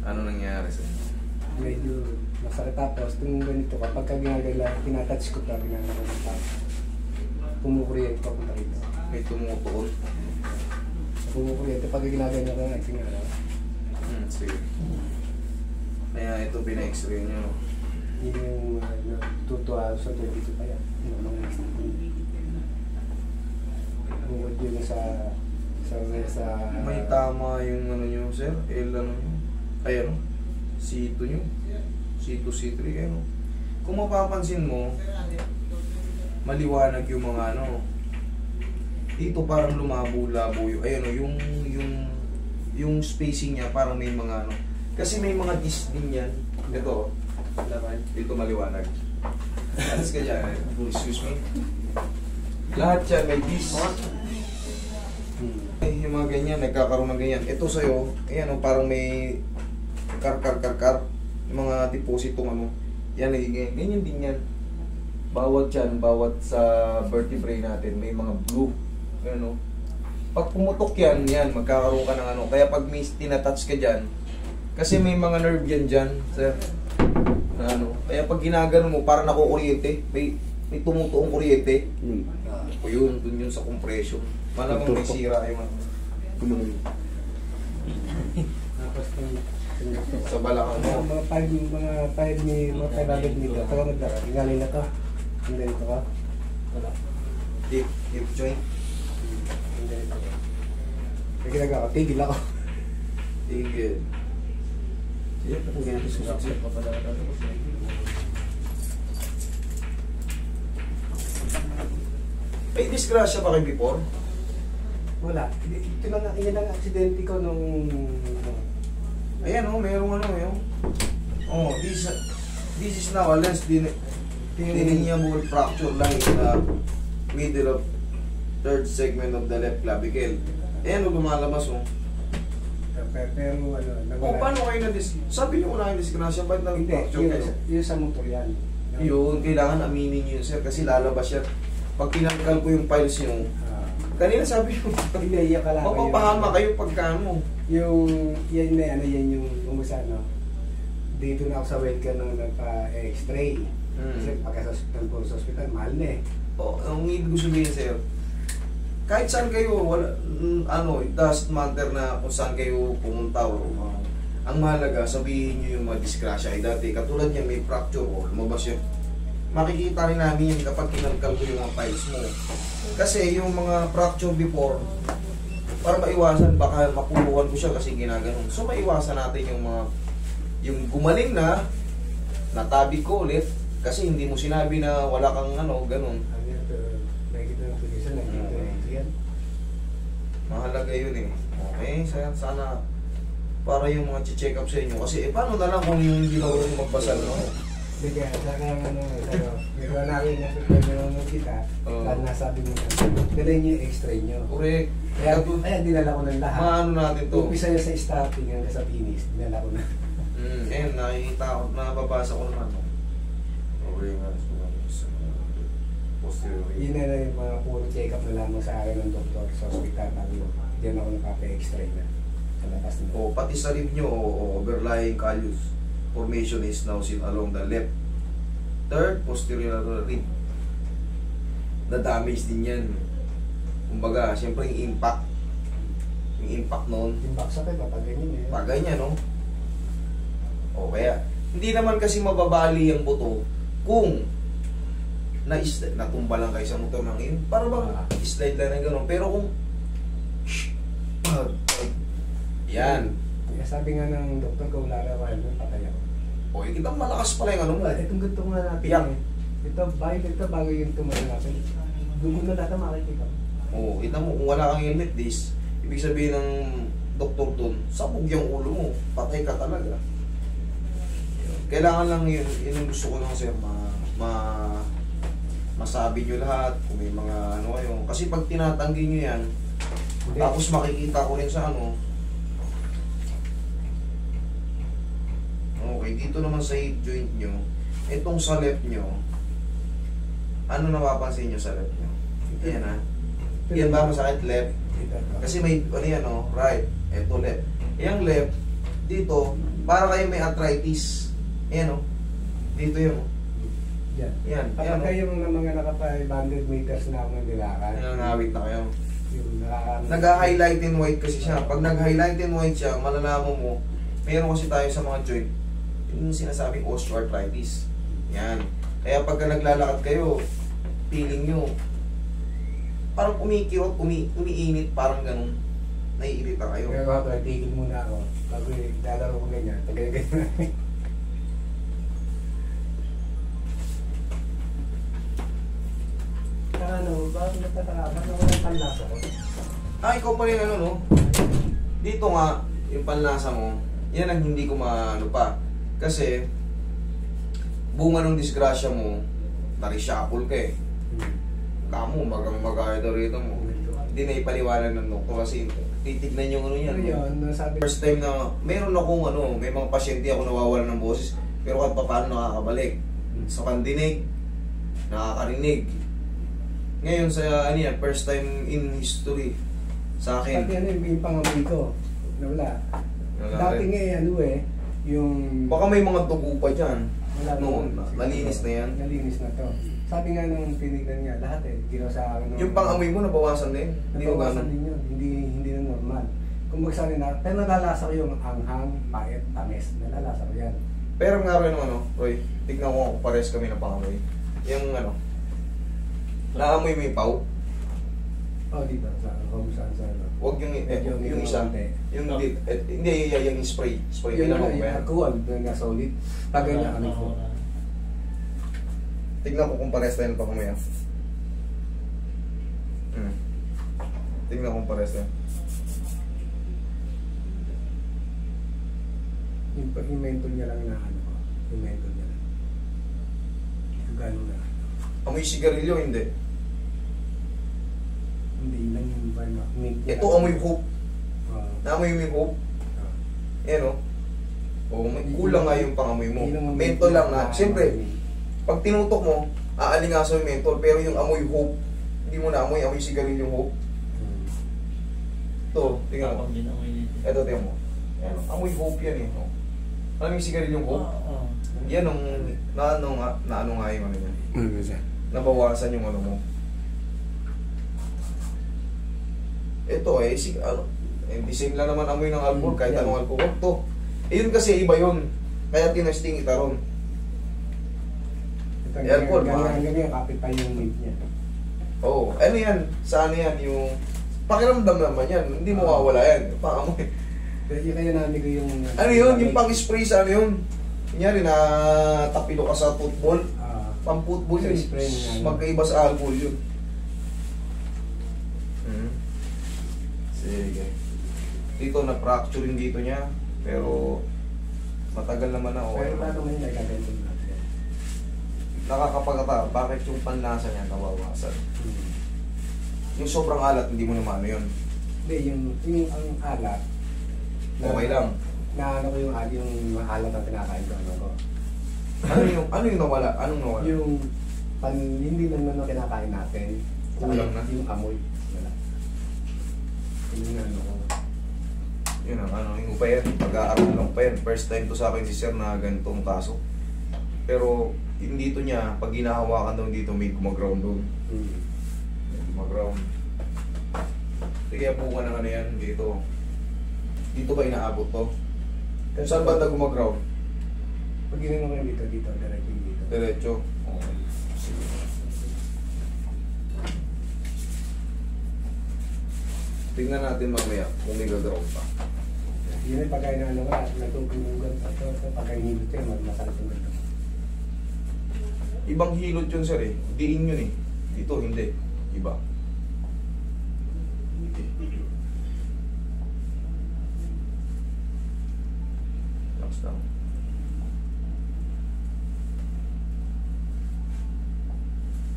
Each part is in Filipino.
Ano nangyari sa inyo? Medyo masakit, tapos kung ganito kapag ginagala, tinatouch ko pa, ginagala ng tao. Pumukuryente pa punta rito. May tumutuon. Pumukuryente pag ginagala ko na tingala. Sige. Kaya ito pina-x-ray nyo. Yun yung tutuwa sa 22 pa yan. Bukod yun sa May tama yung ano nyo, sir? L ano nyo? Ay ano? C2 nyo? C2, C3, ano? Kung mapapansin mo, maliwanag yung mga ano. Dito parang lumabo-labo yung, ay ano, yung spacing niya parang may mga ano. Kasi may mga disc din yan. Ito, dito maliwanag. Alas ka dyan, excuse me. Lahat yan may disc. Yung mga ganyan, nagkakaroon ng ganyan. Ito sa'yo, ayan o, parang may kar. Yung mga depositong ano. Yan, ganyan din yan. Bawat yan, bawat sa vertebrae natin, may mga blue. Ano. Pag pumutok yan, magkakaroon ka ng ano. Kaya pag may tinatouch ka dyan, kasi may mga nerve yan dyan, sir. Na ano. Kaya pag ginagano mo, parang nakukuryente. May tumutuong kuryente. O yun, dun yun sa compression. Malamang may sira yung ano. tapos Sa balakang mo. mga 500 nito. Ito ka magdara. Ingalay na to. Hindi nito ka. Wala. Hip joint. Hindi nito ka. May ginagawa ko. Tigil ako. Tigil. Sige, patang ganyan sa susit. May disgrasya ba kayo before? Wala. Ito lang, yan ang aksidente ko nung... Ayan o, mayroong ano yun. Oh, this is now a lens delineable fracture lang in the middle of third segment of the left clavicle. Ayan o, lumalabas o. Pero ano, O, paano kayo sabi niyo una yung disgrasya, ba't nag-fracture kayo? Yung sa motor yan. Yun, kailangan aminin niyo yun, sir, kasi lalabas yan. Pag tinanggal ko yung files niyo, kanina sabi niyo, Pinaiyak ka lang. mapapahama kayo pagkano. Yung, yan na yan, yan yung umusa, no? Dito na ako sa welcome nung nagpa-x-ray. Kasi pagka sa hospital, mahal na eh. O, ang ibig ko sabihin, sir, kahit saan kayo, wala, ano, it doesn't matter na kung saan kayo pumunta o ang mahalaga, sabihin nyo yung mga disgrasya. Ay dati, katulad niya, may fracture o lumabas yun. Makikita rin namin yun kapag kinalkal ko yung mga files mo. Kasi yung mga fracture before, para maiwasan, baka mapuluhan ko siya kasi ginaganon. So maiwasan natin yung mga, yung gumaling na, natabi ko ulit, kasi hindi mo sinabi na wala kang ano, ganun. Mahalaga yun eh. Okay, sana para yung mga check up sa inyo. Kasi paano na lang kung yung hindi na ulit magbasal, no? Hindi kaya, saka ano, meron namin na nanonood kita, dahil nasabi mo na, dalhin niyo yung x-ray niyo. Correct. Kaya dinala ko ng lahat. Maano natin to? Umpisa niya sa starting hanggang sa finish, dinala ko na. Ayun, nakikita ko, nababasa ko naman. No? Okay, posterior. Yun na lang yung mga puro check-up na lamang sa akin ng doktor sa hospital. Diyan ako nakapa-x-ray na sa labas nito. O, pati sa rib nyo, overlying callus formation is now seen along the left third posterior rib. Na-damage din yan. Kumbaga, siyempre yung impact. Yung impact noon. Impact sa kaya, pag ganyan eh. Pag ganyan, no? O, kaya, hindi naman kasi mababali ang buto kung natumba lang kayo sa motor ng in, para bang slide lang na gano'n. Pero kung yan. Kaya sabi nga ng doktor ko, wala na kayo, patay ako. O, kitang malakas pala yung ano mo. Itong ganito nga natin Piyak. Ito bago yung tumayo natin. Dugo na lahat ang makikita. O, kita mo, kung wala kang helmet this, ibig sabihin ng doktor dun, sabog yung ulo mo, patay ka talaga. Kailangan lang yun yung gusto ko lang, sir, masabi nyo lahat kung may mga ano kayo. Kasi pag tinatanggi nyo yan, tapos makikita ko rin sa ano. Okay, dito naman sa hip joint nyo, itong sa left nyo, ano napapansin nyo sa left nyo? Ayan ha. Yan ba masakit left? Kasi may ano yan o, right. Ito left. Yung left, dito, Para kayo may arthritis. Ayan o. Dito yun o. Yan. Yan. Kapag kayo mga naka-500 meters na ako ng dilakan. Nangawit na kayo. Yung Nag-highlight in white kasi siya. Pag nag-highlight in white siya, malalaman mo, meron kasi tayo sa mga joint, yung sinasabing osteoarthritis. Yan. Kaya pagka naglalakad kayo, feeling nyo, parang kumikirot, umiinit, parang ganun. Naiirita kayo. Pero ako, tigil muna ako. Bago lalaro ko ganyan. Tagay-ganyan. Ano, bakit nagtataka? Bakit nawalang panlasa ko? Ikaw pa rin ano, no? Dito nga, yung panlasa mo, yan ang hindi ko maano pa. Kasi, bunga ng disgrasya mo, narishuffle ka eh. Kamo, magaya daw rito mo. Hindi na ipaliwanag ng doktor kasi titignan yung ano yan. Ano yun? Nasabi First time na, meron akong ano, may mga pasyente ako nawawalan ng boses, pero kahit pa paano nakakabalik. Sa pandinig, nakakarinig. Ngayon sa ano yan, first time in history sa akin. pati ano yung pangamoy ko. Nawala. Wala Dati rin. nga ano yung... Baka may mga dugo pa dyan. Wala Noon, naman. malinis na yan. Nalinis na to. Sabi nga nung tinignan niya, lahat ginawa sa akin. Yung pang-amoy mo, nabawasan din. Hindi mo Nabawasan gano'n. din yun. Hindi na normal. Kung magsabi na, pero nalalasa ko yung anghang, pait, tamis. Nalalasa ko yan. Pero nga rin ano, Roy, tignan ko kung pares kami ng pang-amoy. Yung ano, naamoy mo yung pau. Oh, dito. Kung saan sa ano. Huwag yung isa. Yung hindi, yung spray. Spray Yung mo ano, yung ba yan? alcohol, yung nga solid. Tagay na ano ko. Tignan ko kung pares tayo ng pang-amoy. Tignan ko kung pares tayo. Yung menthol niya lang na ano ko. Yung menthol niya lang. Yung gano'n na. Amoy sigarilyo, hindi. Hindi lang yung parang mint niya. Ito amoy hope. Naamoy mo yung hope. Yan o. Kulang nga yung pang-amoy mo. Menthol lang na. Siyempre, pag tinutok mo, aalingaso yung menthol. Pero yung amoy hope, hindi mo na amoy sigarilyo yung hope. Ito, tingnan mo. Ito, tingnan mo. Yan, amoy hope yan eh. Alam yung sigarilyo yung hope? Yan ang, na ano nga yung ano niya. Ano ba siya? Nabawasan yung ano mo. Ito the same lang naman amoy ng alcohol, kahit anong alcohol. To. Yun kasi iba yun. Kaya tinesting itaron. Alcohol, ganyan, kapit pa yung mint niya. Oo. Ano yan? Sa ano yan? Yung pakiramdam naman yan. Hindi mo mawawala yan. Pang-amoy. Yung kaya namin ko yung... Ano yun? Yung pang-spray sa ano yun? Kunyari na tapilo ka sa football. Pang-football yun. Magkaiba sa alcohol yun. Sige. Dito na-fracture yung dito niya. Pero matagal naman na okay. Pero paano mo yung nagkaganto natin? Nakakapagkata. Bakit yung panlasa niya nawawasan? Yung sobrang alat, hindi mo naman ano yun. Hindi, yung ang alat. Okay lang. Na ano ko yung alat ang kinakain ko. Ano ko? Ano yung nawala? Anong nawala? Yung hindi lang naman kinakain natin. Kulang na? Yung amoy. Wala. Yung ano ko. Yun ang ano, yung pa yan. Pag-aaral lang pa yan. First time to sa akin si sir na ganitong kaso. Pero yung dito niya, pag ginahawakan daw dito, may gumaground doon. May gumaground. Kaya po ka ng ano yan dito. Dito ba inaabot to? Saan ba na gumaground? Pag ginano ko yung dito, diretso dito. Diretso. Okay. Sige. Tingnan natin mamaya kung may gaground pa. Yun yung pagkain na ano ka, nagtutulugan. Pagkain hilot yan, masakit yung ganito. Ibang hilot yun sir eh. Diin yun eh. Dito hindi. Iba. Relax lang.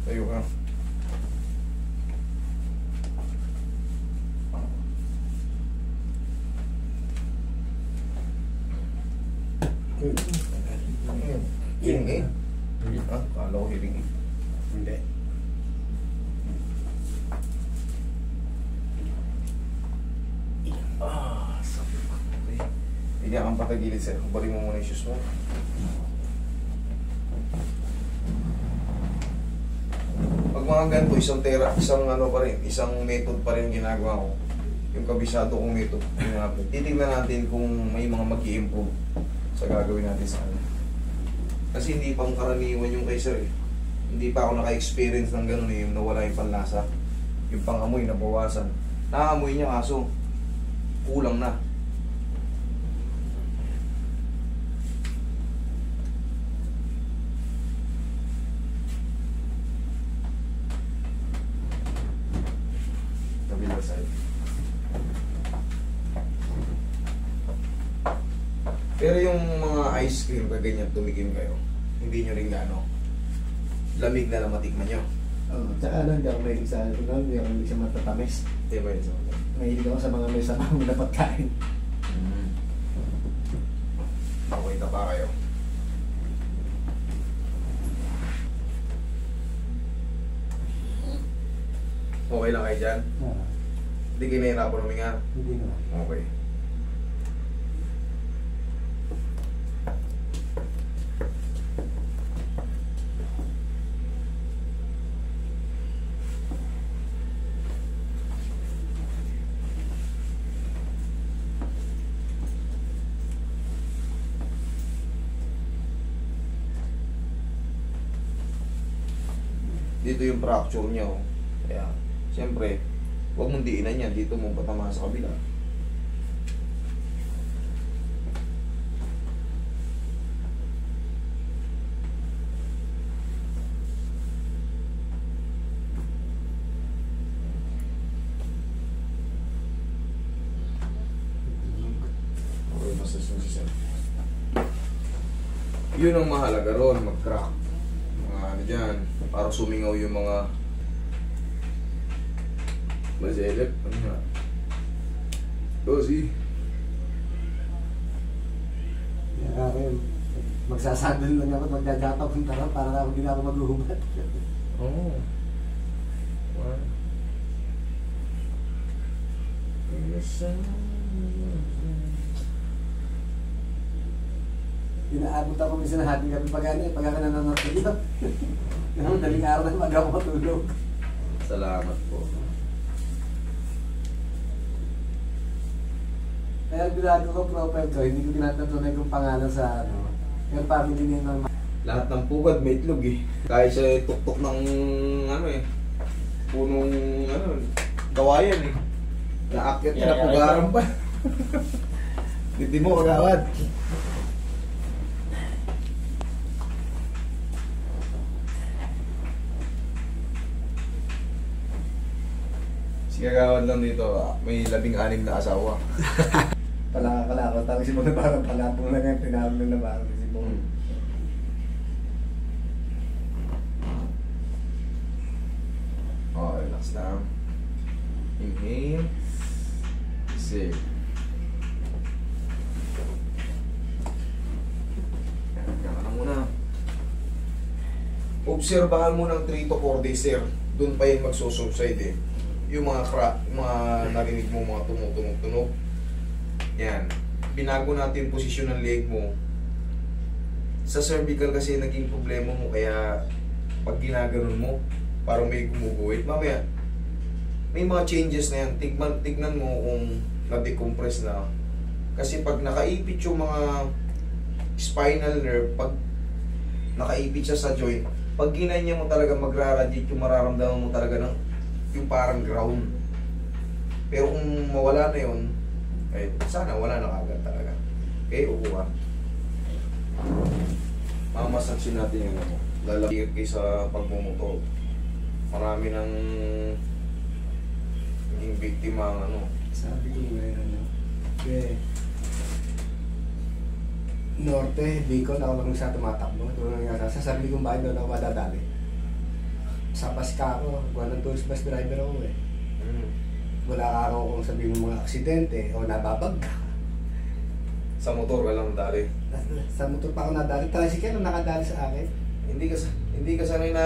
Tayo ka. Hiling eh. Kala ko hiling eh. Hindi. Sakit. Okay. Higa kang patagilid, sir. Balik mo muna yung shoes mo. Pag mga ganito, isang ano pa rin, isang method pa rin ginagawa ko. Yung kabisado kong method. Titignan natin kung may mga mag-i-improve sa gagawin natin sa kanya. Kasi hindi pang karaniwan yung kay sir eh. Hindi pa ako naka-experience ng ganun eh, yung nawala yung panlasa. Yung pangamoy, nabawasan. Nakaamoy niya kaso, kulang na. Kabilang side. Pero yung mga ice cream, pag ganyan tumigim kayo, hindi nyo rin gano. Lamig na lang matikman nyo. Oo, tsaka ano, hindi ako mahilig sa ano, hindi ako mahilig sa matatamis. Hindi ba yun sa mga? Mahilig ako sa mga may sabang na pagkain. Okay na ba kayo? Okay lang kayo dyan? Hindi kayo nahirapan huminga? Hindi naman. Okay. Dito yung fracture niya, oh. Kaya, siyempre, huwag mong diinan yan. Dito mong patama sa kabila. Okay, masas mo si sir. Yun ang mahalaga ron, mag-crack. Mga ano dyan, para sumingaw yung mga maselep. Ano nga? Dosi. Kaya rin, magsasandal lang ako at magdadapa kung tara para ako hindi na ako maghuhubat. Oo. One. Inaabot ako minsan na hating gabi pag ano, pag ako nananatili. Ano, daling araw na mag ako matulog. Salamat po. Kaya binago ko profile ko, hindi ko tinatatunay kung pangalan sa ano. Pero family name ng Lahat ng pugad may itlog eh. Kahit siya tuktok ng ano eh. Punong ano, gawayan eh. Naakyat niya na pugaran pa. Hindi mo kagawad. Si kagawad lang dito, may 16 na asawa. palakakala ko. Tapos si Bono parang palapong lang yung tinawag na parang si Bono. Oh, relax lang. Inhale. Exhale. Yan na muna. Obserbahan mo ng 3 to 4 days, sir. Doon pa yung magsusubside eh. Yung mga crack, mga narinig mo, mga tumutunog-tunog. Yan. Binago natin yung posisyon ng leg mo. Sa cervical kasi naging problema mo, kaya pag ginaganon mo, parang may gumuguhit. Mamaya, may mga changes na yan. Tignan mo kung na-decompress na. Kasi pag nakaipit yung mga spinal nerve, pag nakaipit siya sa joint, pag ginanya mo talaga magra-radiate, yung mararamdaman mo talaga ng yung parang ground. Pero kung mawala na yun, eh, sana wala na kagad talaga. Okay, upo ka. Mamasaksin natin yung ano. Lalagyan kayo sa pagmumotor. Marami ng naging biktima ang ano. Sabi ko ngayon ano. Okay. Norte, Bicol, ako lang sa tumatakbo. Ito lang nga sasabi kong bakit doon ako madadali. Sa bus ka ako, walang tourist bus driver ako eh. Wala ka ako kung sabihin ng mga aksidente o nababag ka. Sa motor ka lang dali. Sa motor pa ako nadali. Tricycle ang nakadali sa akin. Hindi ka sanay na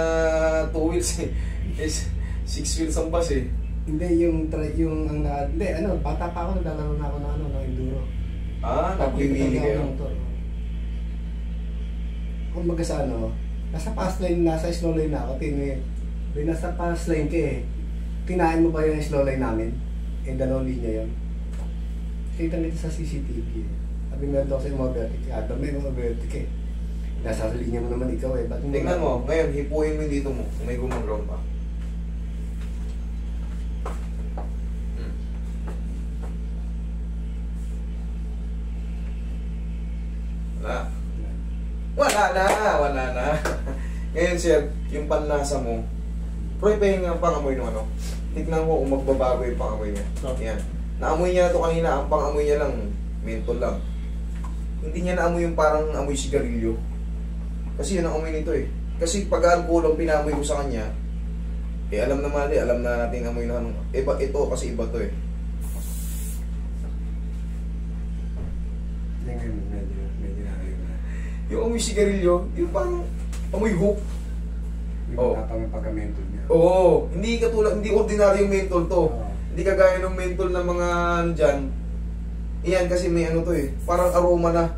2 wheels eh. Is 6 wheels ang bus eh. Hindi, yung ang hindi, ano, bata pa ako, naglalaro na ako ng ano, ng enduro. Nagpipili kayo. Kung maga sa ano, nasa fast lane, nasa slow lane na ako, nasa fast lane ka eh. Tinahin mo ba yung slow lane namin? Yung dalawang linya yun. Kita nito sa CCTV eh. Sabi meron daw sa mga vertic, may mga vertic eh. Nasa linya mo naman ikaw eh. Tingnan mo, ngayon, hipuin mo yung dito mo, kung may gumaground pa. Wala na. Ngayon sir, yung panlasa mo, Proy, pahinga ang pangamoy ng ano. Tignan ko kung magbabago yung pangamoy niya. Yan. Naamoy niya ito kanina, ang pangamoy niya lang, mentol lang. Hindi niya naamoy yung parang amoy sigarilyo. Kasi yun ang amoy nito eh. Kasi pag alcohol ang pinamoy ko sa kanya, alam na mali, alam na natin amoy na ano. Ito kasi iba to eh. Yung amoy sigarilyo, yung parang amoy hook. Yung pagka-mentol niya. Oo, hindi ordinaryong mentol to. Hindi kagaya ng mentol ng mga dyan. Iyan kasi may ano to eh, parang aroma na.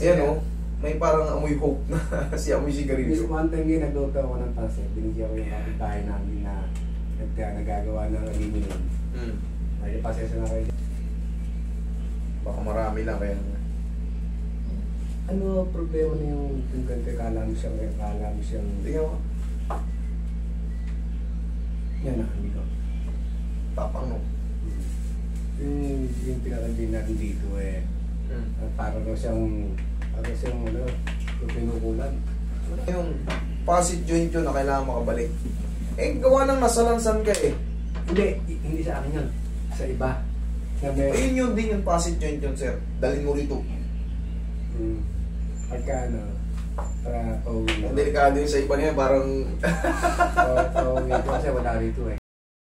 Ayan o, may parang amoy hook na si amoy sigarilyo. One time yun, nagluto ako ng pansit. Binigyan ko yung kapitbahay namin na nagagawa ng aluminum. Ay, pasensya na kayo. Baka marami lang kaya. Ano problema na yung ganito, kala mo siyang tingnan mo. Yan na, hindi ko. Tapang no. Yung pinakandin natin dito eh, para daw siyang pinukulan. Yung facet joint yun na kailangan makabalik. Gawa ng nasalansan ka eh. Hindi sa akin yun. Sa iba. Ayun yun din yung facet joint yun sir. Dalhin mo rito. Pagka ano, para pauwi. Delikado yung sa iba niya, parang pauwi ko kasi wala rito eh.